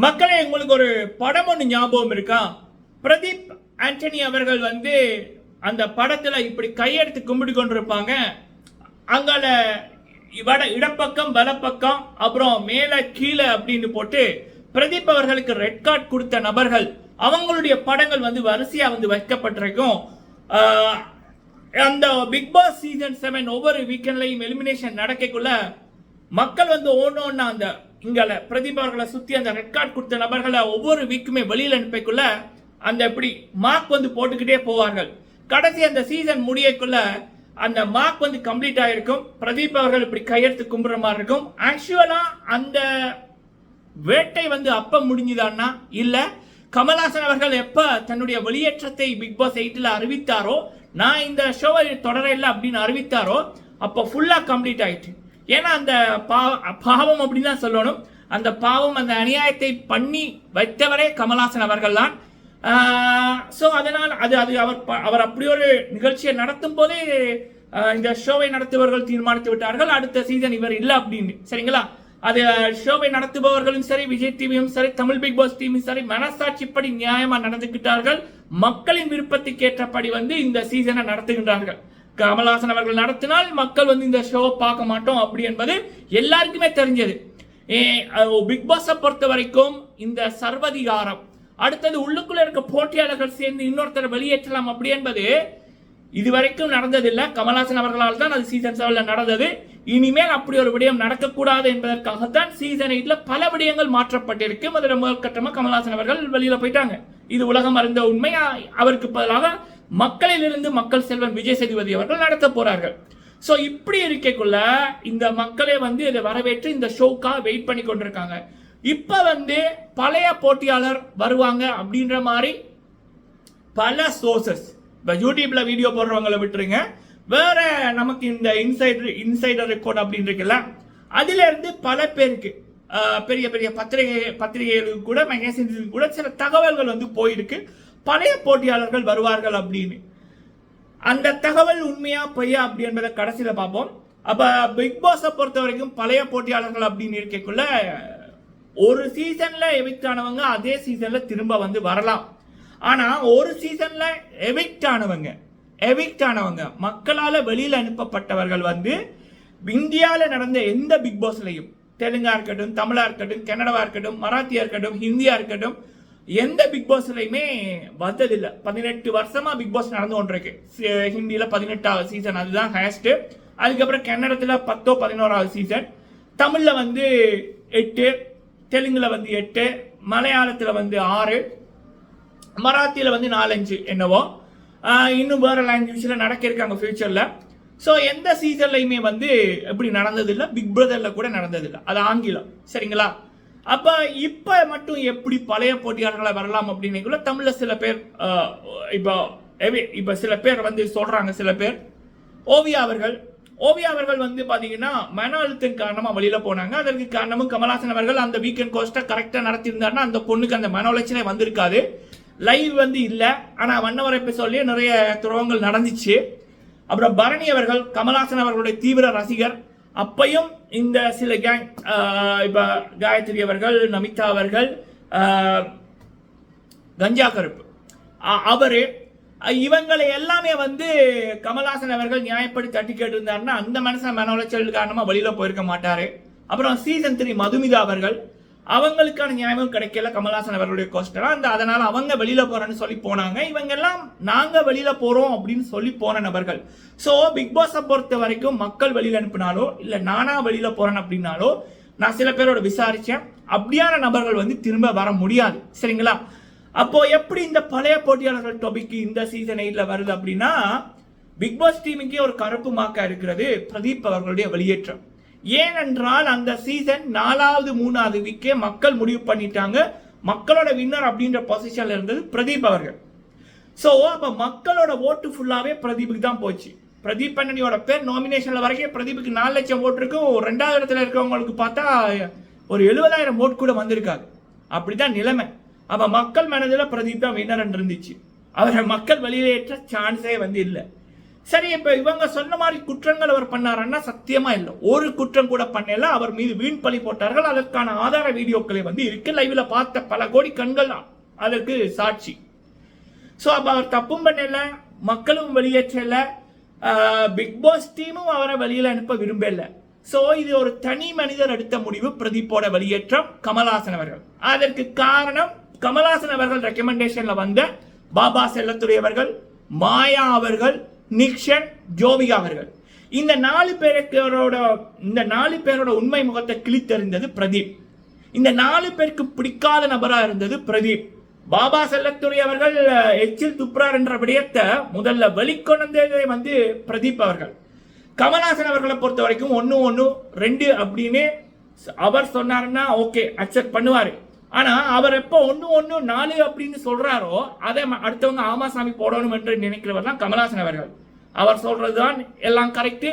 மக்களே, உங்களுக்கு ஒரு படம் ஒன்று ஞாபகம் இருக்கா? பிரதீப் ஆண்டனி அவர்கள் அந்த படத்துல இப்படி கையெடுத்து கும்பிட்டு கொண்டிருப்பாங்க. அங்கால இடப்பக்கம் வலப்பக்கம் அப்புறம் மேல கீழே அப்படின்னு போட்டு பிரதீப் அவர்களுக்கு ரெட் கார்டு கொடுத்த நபர்கள் அவங்களுடைய படங்கள் வரிசையா வைக்கப்பட்டிருக்கும். அந்த பிக் பாஸ் சீசன் 7 ஒவ்வொரு வீக்கெண்ட்லையும் எலிமினேஷன் நடக்கக்குள்ள மக்கள் ஒன்னொன்னா அந்த இங்கால பிரதீப் அவர்களை சுத்தி அந்த ரெட் கார்டு கொடுத்த நபர்களை ஒவ்வொரு வீக்குமே வெளியில் அனுப்பிக்குள்ள அந்த இப்படி மார்க் போட்டுக்கிட்டே போவார்கள். கடைசி அந்த சீசன் முடியக்குள்ள அந்த மார்க் கம்ப்ளீட் ஆயிருக்கும். பிரதீப் அவர்கள் இப்படி கையெழுத்து கும்புற மாதிரி இருக்கும். ஆக்சுவலா அந்த வேட்டை அப்ப முடிஞ்சுதான்னா இல்ல கமல்ஹாசன் அவர்கள் எப்ப தன்னுடைய வெளியேற்றத்தை பிக் பாஸ் 8ல அறிவித்தாரோ, நான் இந்த ஷோவை தொடர இல்லை அப்படின்னு அறிவித்தாரோ, அப்ப ஃபுல்லா கம்ப்ளீட் ஆயிட்டு. ஏன்னா அந்த பாவம் அப்படின்னு தான் சொல்லணும். அந்த பாவம் அந்த அநியாயத்தை பண்ணி வைத்தவரே கமல்ஹாசன் அவர்கள் தான். ஸோ அதனால் அவர் அப்படி ஒரு நிகழ்ச்சியை நடத்தும் போதே இந்த ஷோவை நடத்துபவர்கள் தீர்மானித்து விட்டார்கள் அடுத்த சீசன் இவர் இல்லை அப்படின்னு. சரிங்களா? அது ஷோவை நடத்துபவர்களும் சரி, விஜய் டிவியும் சரி, தமிழ் பிக் பாஸ் டீமும் சரி, மனசாட்சிப்படி நியாயமா நடந்துக்கிட்டார்கள். மக்களின் விருப்பத்துக்கு ஏற்றபடி இந்த சீசனை நடத்துகின்றார்கள். கமல்ஹாசன் அவர்கள் நடத்தினால் மக்கள் இந்த ஷோவை பார்க்க மாட்டோம் அப்படி என்பது எல்லாருக்குமே தெரிஞ்சது. பிக் பாஸை பொறுத்த வரைக்கும் இந்த சர்வதிகாரம், அடுத்தது உள்ளுக்குள்ள இருக்க போட்டியாளர்கள் சேர்ந்து இன்னொருத்தரை வெளியேற்றலாம் அப்படி என்பது இதுவரைக்கும் நடந்ததில்லை. கமல்ஹாசன் அவர்களால் தான் அது சீசன் 7ல நடந்தது. இனிமேல் அப்படி ஒரு விடயம் நடக்கக்கூடாது என்பதற்காகத்தான் சீசன் 8ல பல விடயங்கள் மாற்றப்பட்டிருக்கு. முதல் கட்டமா கமல்ஹாசன் அவர்கள் வெளியில போயிட்டாங்க. இது உலகம் அறிந்த உண்மை. அவருக்கு பதிலாக மக்களிலிருந்து மக்கள் செல்வன் விஜய் சேதுபதி அவர்கள் நடத்த போறார்கள். சோ இப்படி இருக்கக்குள்ள இந்த மக்களே இதை வரவேற்று இந்த ஷோக்காக வெயிட் பண்ணி கொண்டிருக்காங்க. இப்ப பழைய போட்டியாளர் வருவாங்க அப்படின்ற மாதிரி பல சோர்சஸ், இப்போ யூடியூப்ல வீடியோ போடுறவங்களை விட்டுருங்க, வேற நமக்கு இந்த இன்சைடர் ரெக்கார்ட் அப்படின்னு இருக்குல்ல, அதுல இருந்து பல பேருக்கு பெரிய பெரிய பத்திரிகைகளுக்கு கூட மேகசின்ஸுக்கு கூட சில தகவல்கள் போயிருக்கு பழைய போட்டியாளர்கள் வருவார்கள் அப்படின்னு. அந்த தகவல் உண்மையா பொய்யா அப்படி என்பதை கடைசியில பார்ப்போம். அப்ப பிக் பாஸை பொறுத்த வரைக்கும் பழைய போட்டியாளர்கள் அப்படின்னு இருக்கக்குள்ள ஒரு சீசன்ல எவிக்ட் ஆனவங்க அதே சீசன்ல திரும்ப வரலாம். ஆனா ஒரு சீசன்ல எவிக்ட் ஆனவங்க மக்களால வெளியில அனுப்பப்பட்டவர்கள் இந்தியாவில் நடந்த எந்த பிக் பாஸ்லையும், தெலுங்கா இருக்கட்டும், தமிழா இருக்கட்டும், கன்னடவா இருக்கட்டும், மராத்தியா இருக்கட்டும், ஹிந்தியா இருக்கட்டும், எந்த பிக் பாஸ்லையுமே வந்ததில்லை. 18 வருஷமா பிக் பாஸ் நடந்து கொண்டிருக்கு. ஹிந்தியில 18வது சீசன், அதுதான் ஹையஸ்ட். அதுக்கப்புறம் கன்னடத்துல 10 11வது சீசன், தமிழ்ல 8, தெலுங்குல 8, மலையாளத்துல 6, மராத்தியில 4-5 என்னவோ, இன்னும் வேற லாங்குவேஜ்ல நடக்க இருக்காங்க ஃபியூச்சர்ல. ஸோ எந்த சீசன்லையுமே எப்படி நடந்ததில்லை, பிக் பிரதர்ல கூட நடந்ததில்லை. அது ஆங்கிலம். சரிங்களா? அப்ப இப்ப மட்டும் எப்படி பழைய போட்டியாளர்களை வரலாம் அப்படின்னு தமிழ்ல சில பேர் இப்ப சில பேர் சொல்றாங்க. சில பேர் ஓவியா அவர்கள் பாத்தீங்கன்னா மன அழுத்தம் காரணமா வெளியில போனாங்க. அதற்கு காரணமும் கமல்ஹாசன் அவர்கள் அந்த வீக்கெண்ட் கோஸ்டா கரெக்டா நடத்தியிருந்தாருன்னா அந்த பொண்ணுக்கு அந்த மன உளைச்சலே வந்திருக்காது. லைவ் இல்ல, ஆனா வண்ணவரைப்பு சொல்லி நிறைய துரோகங்கள் நடந்துச்சு. அப்புறம் பரணி அவர்கள் கமல்ஹாசன் அவர்களுடைய தீவிர ரசிகர். அப்பையும் இந்த சில கேங், இப்ப காயத்ரி அவர்கள், நமிதா அவர்கள், கஞ்சா கருப்பு அவரு, இவங்களை எல்லாமே கமல்ஹாசன் அவர்கள் நியாயப்படி தட்டி கேட்டு இருந்தாருன்னா அந்த மனுஷன் மன உளைச்சல் காரணமா வெளியில போயிருக்க மாட்டாரு. அப்புறம் சீசன் 3 மதுமிதா அவர்கள், அவங்களுக்கான நியாயமும் கிடைக்கல கமல்ஹாசன் அவர்களுடைய கோஸ்டரா, அதனால அவங்க வெளியில போறேன்னு சொல்லி போனாங்க. இவங்க எல்லாம் நாங்க வெளியில போறோம் அப்படின்னு சொல்லி போன நபர்கள். சோ பிக் பாஸை பொறுத்த வரைக்கும் மக்கள் வெளியில அனுப்பினாலோ இல்ல நானா வெளியில போறேன் அப்படின்னாலோ நான் சில பேரோட விசாரிச்சேன், அப்படியான நபர்கள் திரும்ப வர முடியாது. சரிங்களா? அப்போ எப்படி இந்த பழைய போட்டியாளர்கள் டாபிக் இந்த சீசன் 8ல வருது அப்படின்னா, பிக் பாஸ் டீமுக்கே ஒரு கருப்பு மாக்கா இருக்கிறது பிரதீப் அவர்களுடைய வெளியேற்றம். ஏனென்றால் அந்த சீசன் 4வது 3வது வீக்கே மக்கள் முடிவு பண்ணிட்டாங்க மக்களோட வின்னர் அப்படின்ற பொசிஷன்ல இருந்தது பிரதீப் அவர்கள். சோ அப்ப மக்களோட ஓட்டு ஃபுல்லாவே பிரதீப்புக்கு தான் போச்சு. பிரதீப் அண்ணனியோட பேர் நாமினேஷன்ல வரைக்கும் பிரதீப்புக்கு 4 லட்சம் ஓட்டு இருக்கும். 2வது இடத்துல இருக்கவங்களுக்கு பார்த்தா ஒரு 70,000 ஓட்டு கூட வந்திருக்காது. அப்படிதான் நிலைமை. அப்ப மக்கள் மனதில் பிரதீப் தான் வின்னர் இருந்துச்சு. அவரை மக்கள் வெளியேற்ற சான்ஸே இல்லை. சரி, இப்ப இவங்க சொன்ன மாதிரி குற்றங்கள் அவர் பண்ணாரன்னா சத்தியமா இல்லை, ஒரு குற்றம் கூட பண்ணல. அவர் மீது வீண் பழி போட்டார்கள். அதற்கான ஆதார வீடியோக்களை வந்து இருக்கு, லைவ்ல பார்த்த பல கோடி கண்கள் அதற்கு சாட்சி. சோ அப்ப அவர் தப்பும் பண்ணல, மக்களும் வெளியேற்றல, பிக் பாஸ் டீமும் அவரை வெளியில அனுப்ப விரும்பல. சோ இது ஒரு தனி மனிதர் எடுத்த முடிவு, பிரதீப்போட வெளியேற்றம் கமல்ஹாசன் அவர்கள். அதற்கு காரணம் கமல்ஹாசன் அவர்கள் ரெக்கமெண்டேஷன்ல வந்த பாபா செல்லத்துறை அவர்கள், மாயா அவர்கள், நிக்ஷன், ஜோவிகா அவர்கள். இந்த 4 பேரோட உண்மை முகத்தை கிழித்தறிந்தது பிரதீப். இந்த 4 பேருக்கு பிடிக்காத நபரா இருந்தது பிரதீப். பாபா செல்லத்துறை அவர்கள் எச்சில் துப்புறார் என்ற விடயத்தை முதல்ல வெளிக்கொண்டதே வந்து பிரதீப் அவர்கள். கமல்ஹாசன் அவர்களை பொறுத்த வரைக்கும் 1-1-2 அப்படின்னு அவர் சொன்னாருன்னா ஓகே அக்செப்ட் பண்ணுவாரு. ஆனா அவர் எப்போ 1-1-4 அப்படின்னு சொல்றாரோ அதை அடுத்தவங்க ஆமாசாமி போடணும் என்று நினைக்கிறவர் தான் கமல்ஹாசன் அவர்கள். அவர் சொல்றதுதான் எல்லாம் கரெக்ட்,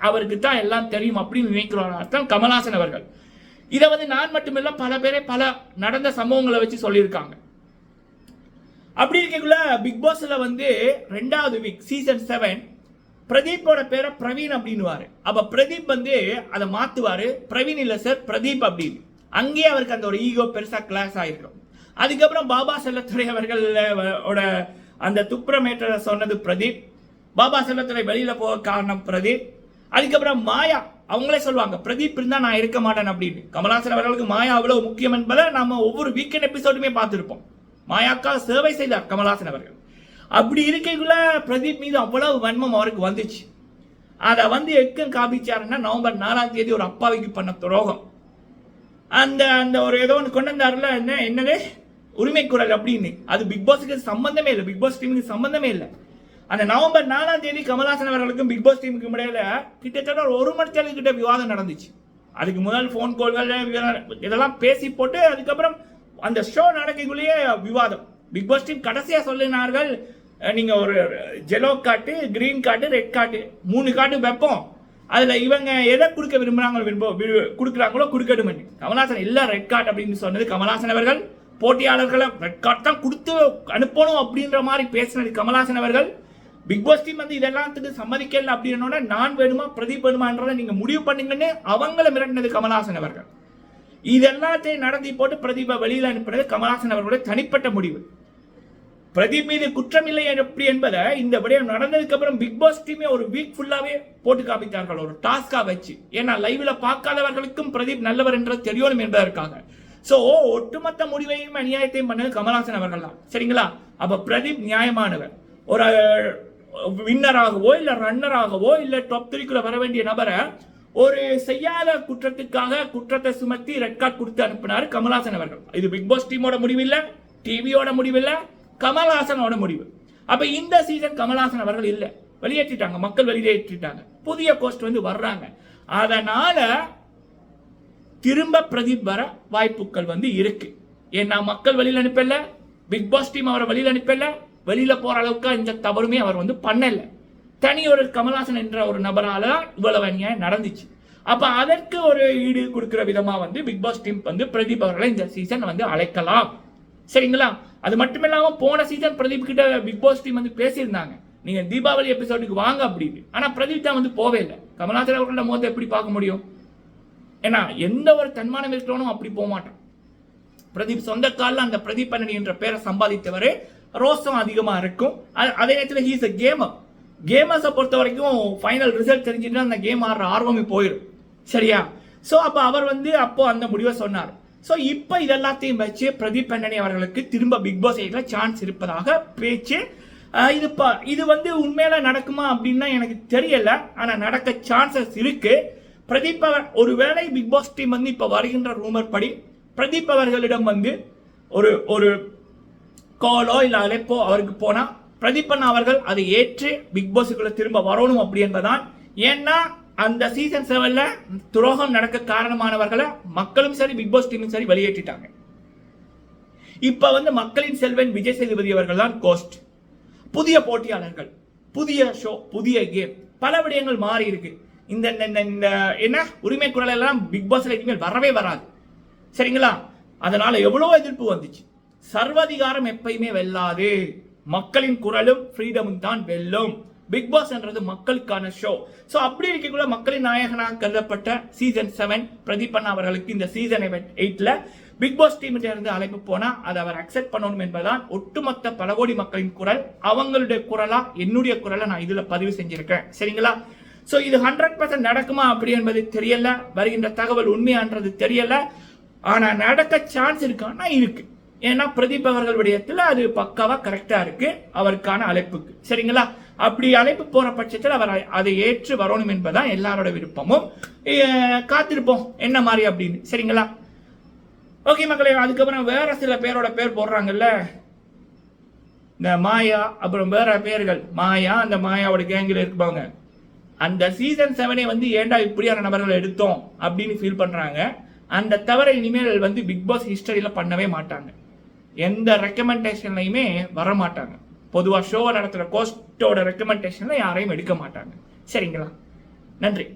அவருக்கு தான் எல்லாம் தெரியும் அப்படின்னு நினைக்கிறவர் தான் கமல்ஹாசன் அவர்கள். இதை வந்து நான் மட்டுமில்ல பல பேரை பல நடந்த சம்பவங்களை வச்சு சொல்லியிருக்காங்க. அப்படி இருக்கக்குள்ள பிக் பாஸ்ல வந்து 2வது வீக் சீசன் 7 பிரதீப்போட பேரை பிரவீன் அப்படின்னுவாரு. அப்ப பிரதீப் வந்து அதை மாத்துவாரு, பிரவீன் இல்ல சார் பிரதீப் அப்படின்னு. அங்கேயே அவருக்கு அந்த ஒரு ஈகோ பெருசா கிளாஸ் ஆயிருக்கும். அதுக்கப்புறம் பாபா செல்லத்துறை அவர்கள் அந்த துப்புரமேற்ற சொன்னது பிரதீப். பாபா செல்லத்துறை வெளியில போக காரணம் பிரதீப். அதுக்கப்புறம் மாயா அவங்களே சொல்லுவாங்க பிரதீப் இருந்தா நான் இருக்க மாட்டேன் அப்படின்னு. கமல்ஹாசன் அவர்களுக்கு மாயா அவ்வளவு முக்கியம் என்பதை நம்ம ஒவ்வொரு வீக்கெண்ட் எபிசோடுமே பார்த்திருப்போம். மாயாக்காக சேவை செய்தார் கமல்ஹாசன் அவர்கள். அப்படி இருக்கைக்குள்ள பிரதீப் மீது அவ்வளவு வன்மம் அவருக்கு வந்துச்சு. அதை வந்து எக்கம் காபிச்சாருன்னா நவம்பர் 4ஆம் தேதி ஒரு அப்பாவிக்கு பண்ண துரோகம். அந்த அந்த ஒரு ஏதோ ஒன்று கொண்டு வந்தாருல, என்னது உரிமை குரல் அப்படின்னு. அது பிக் பாஸுக்கு சம்பந்தமே இல்லை, பிக் பாஸ் டீமுக்கு சம்பந்தமே இல்லை. அந்த நவம்பர் 4ஆம் தேதி கமல்ஹாசன் அவர்களுக்கும் பிக் பாஸ் டீமுக்கு இடையில கிட்டத்தட்ட ஒரு 1 மணி நேரம் கிட்ட விவாதம் நடந்துச்சு. அதுக்கு முதல் போன் கால்கள் இதெல்லாம் பேசி போட்டு அதுக்கப்புறம் அந்த ஷோ நடக்கக்குள்ளேயே விவாதம். பிக் பாஸ் டீம் கடைசியா சொல்லினார்கள், நீங்க ஒரு ஜெலோ காட்டு, கிரீன் காட்டு, ரெட் காட்டு 3 காட்டு வைப்போம், அதுல இவங்க எதை கொடுக்க கொடுக்குறாங்களோ கொடுக்கட்டும். கமல்ஹாசன் இல்ல ரெட் கார்டு அப்படின்னு சொன்னது கமல்ஹாசன் அவர்கள். போட்டியாளர்களை ரெட் கார்டு தான் கொடுத்து அனுப்பணும் அப்படின்ற மாதிரி பேசினது கமல்ஹாசன் அவர்கள். பிக் பாஸ் டீம் வந்து இதெல்லாத்துக்கு சம்மதிக்கல அப்படின்னா நான் வேணுமா பிரதீப் வேணுமான்றதை நீங்க முடிவு பண்ணுங்கன்னு அவங்கள மிரட்டினது கமல்ஹாசன் அவர்கள். இதெல்லாத்தையும் நடத்தி போட்டு பிரதீபை வெளியில் அனுப்பினது கமல்ஹாசன் அவர்களுடைய தனிப்பட்ட முடிவு. பிரதீப் மீது குற்றம் இல்லை எப்படி என்பதை இந்த விடயம் நடந்ததுக்கு அப்புறம் பிக் பாஸ் டீமே ஒரு வீக் ஃபுல்லாவே போட்டு காமித்தார்கள், ஒரு டாஸ்கா வச்சு. ஏன்னா லைவ்ல பார்க்காதவர்களுக்கும் பிரதீப் நல்லவர் என்றது தெரியணும் என்பதற்காக. சோ ஒட்டுமொத்த முடிவையும் அநியாயத்தையும் பண்ணது கமல்ஹாசன் அவர்கள் தான். சரிங்களா? அப்ப பிரதீப் நியாயமானவர். ஒரு வின்னராகவோ இல்ல ரன்னராகவோ இல்ல டாப் 3க்குள்ள வர வேண்டிய நபரை ஒரு செய்யாத குற்றத்துக்காக குற்றத்தை சுமத்தி ரெட் கார்டு கொடுத்து அனுப்பினார் கமல்ஹாசன் அவர்கள். இது பிக் பாஸ் டீமோட முடிவு இல்ல, டிவியோட முடிவு இல்ல, கமல்ஹாசனோட முடிவு. அப்ப இந்த சீசன் கமல்ஹாசன் அவர்கள் இல்ல, வெளியேற்றிட்டாங்க, மக்கள் வெளியேற்றிட்டாங்க. புதிய கோஸ்ட் வந்து வர்றாங்க. அதனால திரும்ப பிரதீப் வர வாய்ப்புகள் வந்து இருக்கு. ஏன்னா மக்கள் வெளியில் அனுப்பல, பிக் பாஸ் டீம் அவரை வெளியில் அனுப்பல, வெளியில போற அளவுக்கு இந்த தவறுமே அவர் வந்து பண்ணல. தனி ஒரு கமல்ஹாசன் என்ற ஒரு நபரால இவ்வளவு அநியாயம் நடந்துச்சு. அப்ப அதற்கு ஒரு ஈடு கொடுக்கிற விதமா வந்து பிக் பாஸ் டீம் வந்து பிரதீப் அவர்களை இந்த சீசன் வந்து அழைக்கலாம். சரிங்களா? அது மட்டுமில்லாம போன சீசன் பிரதீப் கிட்ட பிக் பாஸ் டீம் வந்து பேசியிருந்தாங்க, நீங்க தீபாவளி எபிசோடுக்கு வாங்க அப்படின்னு. ஆனா பிரதீப் தான் வந்து போவே இல்லை. கமல்ஹாசன் அவர்களோட முகத்தை எப்படி பார்க்க முடியும்? ஏன்னா எந்த ஒரு தன்மானம் இருக்கிறவனும் அப்படி போக மாட்டான். பிரதீப் சொந்த காலில் அந்த பிரதீப் பண்ணி என்ற பேரை சம்பாதித்தவரு, ரோசம் அதிகமா இருக்கும். அதே நேரத்தில் ஹீஸ் அ கேமர். கேமர்ஸை பொறுத்த வரைக்கும் ஃபைனல் ரிசல்ட் தெரிஞ்சுட்டு அந்த கேம் ஆடுற ஆர்வமே போயிடும். சரியா? ஸோ அப்போ அவர் வந்து அப்போ அந்த முடிவை சொன்னார். ஸோ இப்போ இதெல்லாத்தையும் வச்சு பிரதீப் பண்ணனி அவர்களுக்கு திரும்ப பிக் பாஸ் ஏற்ற சான்ஸ் இருப்பதாக பேச்சு. இது வந்து உண்மையில நடக்குமா அப்படின்னா எனக்கு தெரியல. ஆனால் நடக்க சான்சஸ் இருக்கு. பிரதீப் அவர் ஒருவேளை பிக் பாஸ் டீம் வந்து இப்போ வருகின்ற ரூமர் படி பிரதீப் அவர்களிடம் வந்து ஒரு காலோ இல்லை அழைப்போ அவருக்கு போனா பிரதீப் அண்ணா அவர்கள் அதை ஏற்று பிக் பாஸுக்குள்ள திரும்ப வரணும் அப்படி என்பதான். ஏன்னா அந்த சீசன் 7ல துரோகம் நடக்க காரணமானவர்களை மக்களும் சரி பிக் பாஸ் டீமும் சரி வெளியேற்றிட்டாங்க. இப்ப வந்து மக்களின் செல்வன் விஜய் சேதுபதி அவர்கள் தான் கோஸ்ட். புதிய போட்டியாளர்கள், புதிய ஷோ, புதிய கேம், பல விடயங்கள் மாறி இருக்கு. இந்த என்ன உரிமை குரல் எல்லாம் பிக் பாஸ்ல இனிமேல் வரவே வராது. சரிங்களா? அதனால எவ்வளவு எதிர்ப்பு வந்துச்சு. சர்வாதிகாரம் எப்பயுமே வெல்லாது, மக்களின் குரலும் ஃப்ரீடமும் தான் வெல்லும். பிக் பாஸ்ன்றது மக்களுக்கான ஷோ. ஸோ அப்படி இருக்கக்குள்ள மக்களின் நாயகனாக கருதப்பட்ட சீசன் 7 பிரதீப் அண்ணா அவர்களுக்கு இந்த சீசன் 8ல பிக் பாஸ் டீம்கிட்ட இருந்து அழைப்பு போனா அதை அவர் அக்செப்ட் பண்ணணும் என்பதுதான் ஒட்டுமொத்த பல கோடி மக்களின் குரல். அவங்களுடைய குரலா என்னுடைய குரலை நான் இதுல பதிவு செஞ்சிருக்கேன். சரிங்களா? ஸோ இது 100% நடக்குமா அப்படி என்பது தெரியல. வருகின்ற தகவல் உண்மையான்றது தெரியல. ஆனா நடக்க சான்ஸ் இருக்கான்னா இருக்கு. ஏன்னா பிரதீப் அவர்கள் விடயத்தில் அது பக்காவா கரெக்டா இருக்கு அவருக்கான அழைப்புக்கு. சரிங்களா? அப்படி அழைப்பு போற பட்சத்தில் அவர் அதை ஏற்று வரணும் என்பதுதான் எல்லாரோட விருப்பமும். காத்திருப்போம் என்ன மாதிரி அப்படின்னு. சரிங்களா? ஓகே மக்களே, அதுக்கப்புறம் வேற சில பேரோட பேர் போடுறாங்கல்ல, இந்த மாயா, அப்புறம் வேற பேர்கள் மாயா, அந்த மாயாவோட கேங்கில் இருப்பாங்க. அந்த சீசன் 7 வந்து ஏண்டா இப்படியான நபர்களை எடுத்தோம் அப்படின்னு ஃபீல் பண்றாங்க. அந்த தவிர இனிமேல் வந்து பிக் பாஸ் ஹிஸ்டரியில பண்ணவே மாட்டாங்க. எந்த ரெக்கமெண்டேஷன்லையுமே வர மாட்டாங்க. பொதுவாக ஷோவை நடத்துகிற கோஸ்டோட ரெக்கமெண்டேஷன்ல யாரையும் எடுக்க மாட்டாங்க. சரிங்களா? நன்றி.